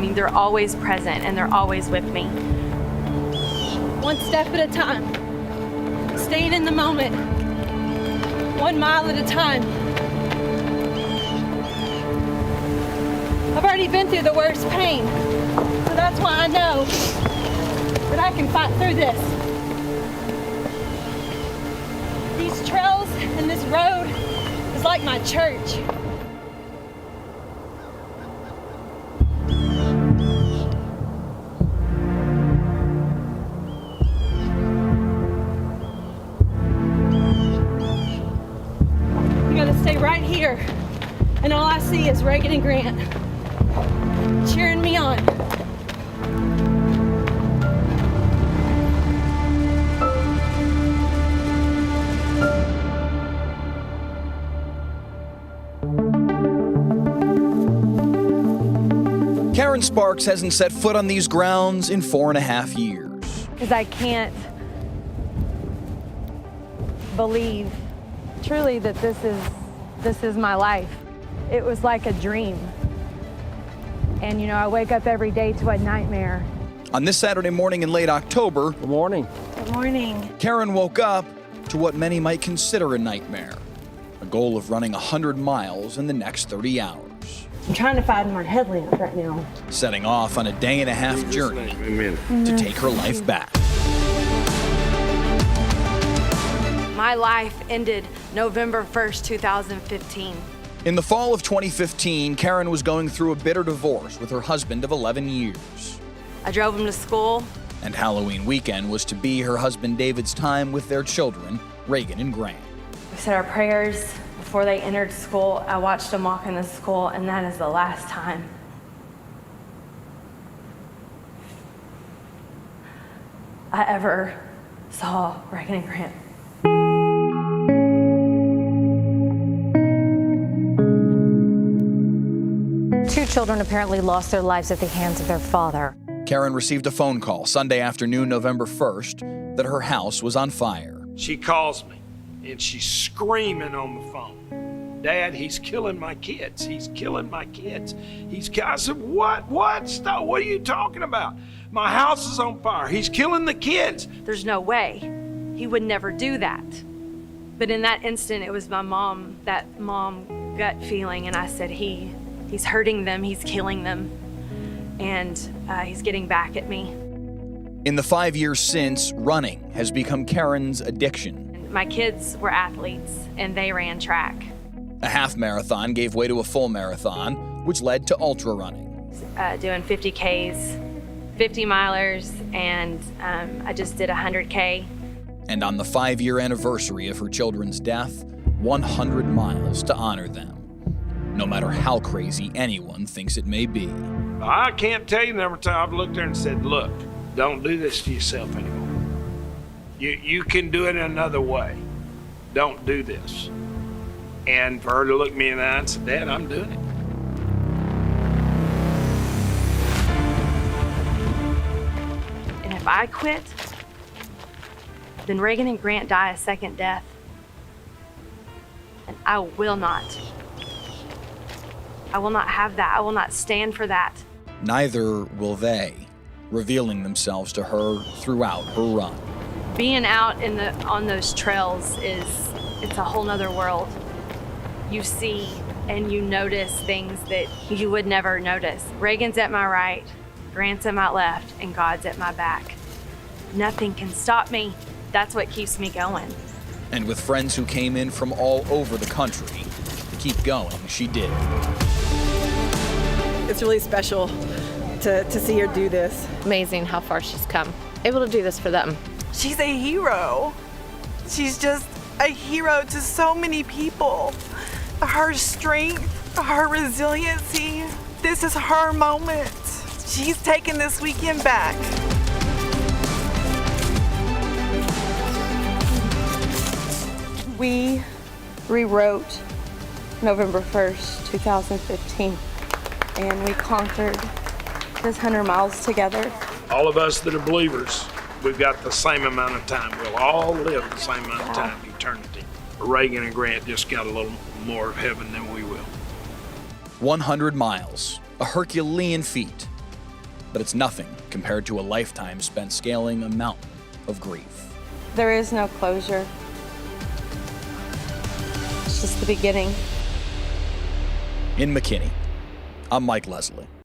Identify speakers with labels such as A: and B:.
A: mean, they're always present and they're always with me.
B: One step at a time, staying in the moment, 1 mile at a time. I've already been through the worst pain, so that's why I know that I can fight through this. These trails and this road is like my church. Stay right here, and all I see is Reagan and Grant cheering me on.
C: Karen Sparks hasn't set foot on these grounds in 4.5 years.
A: Because I can't believe truly that this is my life. It was like a dream. And, you know, I wake up every day to a nightmare.
C: On this Saturday morning in late October,
D: Good morning.
A: Good morning.
C: Karen woke up to what many might consider a nightmare, a goal of running 100 miles in the next 30 hours.
B: I'm trying to find my headlamp right now.
C: Setting off on a day-and-a-half journey to take her life back.
A: My life ended November 1st, 2015.
C: In the fall of 2015, Karen was going through a bitter divorce with her husband of 11 years.
A: I drove him to school.
C: And Halloween weekend was to be her husband David's time with their children, Reagan and Grant.
A: We said our prayers before they entered school. I watched them walk into school, and that is the last time I ever saw Reagan and Grant.
E: Two children apparently lost their lives at the hands of their father.
C: Karen received a phone call Sunday afternoon, November 1st, that her house was on fire.
F: She calls me, and she's screaming on the phone. Dad, he's killing my kids. He's killing my kids. I said, what? Stop. What are you talking about? My house is on fire. He's killing the kids.
A: There's no way. He would never do that. But in that instant, it was my mom, that mom gut feeling, and I said, he's hurting them, he's killing them, and he's getting back at me.
C: In the 5 years since, running has become Karen's addiction.
A: My kids were athletes, and they ran track.
C: A half marathon gave way to a full marathon, which led to ultra running.
A: Doing 50Ks, 50 milers, and I just did 100K.
C: And on the 5-year anniversary of her children's death, 100 miles to honor them, no matter how crazy anyone thinks it may be.
F: I can't tell you the number of times I've looked there and said, look, don't do this to yourself anymore. You can do it another way. Don't do this. And for her to look me in the eye and say, Dad, I'm doing it.
A: And if I quit, then Reagan and Grant die a second death. And I will not have that. I will not stand for that.
C: Neither will they, revealing themselves to her throughout her run.
A: Being out on those trails it's a whole nother world. You see and you notice things that you would never notice. Reagan's at my right, Grant's at my left, and God's at my back. Nothing can stop me. That's what keeps me going.
C: And with friends who came in from all over the country, to keep going, she did.
G: It's really special to see her do this.
H: Amazing how far she's come. Able to do this for them.
I: She's a hero. She's just a hero to so many people. Her strength, her resiliency, this is her moment. She's taking this weekend back.
B: We rewrote November 1st, 2015, and we conquered this 100 miles together.
F: All of us that are believers, we've got the same amount of time. We'll all live the same amount of time, eternity. Reagan and Grant just got a little more of heaven than we will.
C: 100 miles, a Herculean feat, but it's nothing compared to a lifetime spent scaling a mountain of grief.
B: There is no closure. It's just the beginning.
C: In McKinney, I'm Mike Leslie.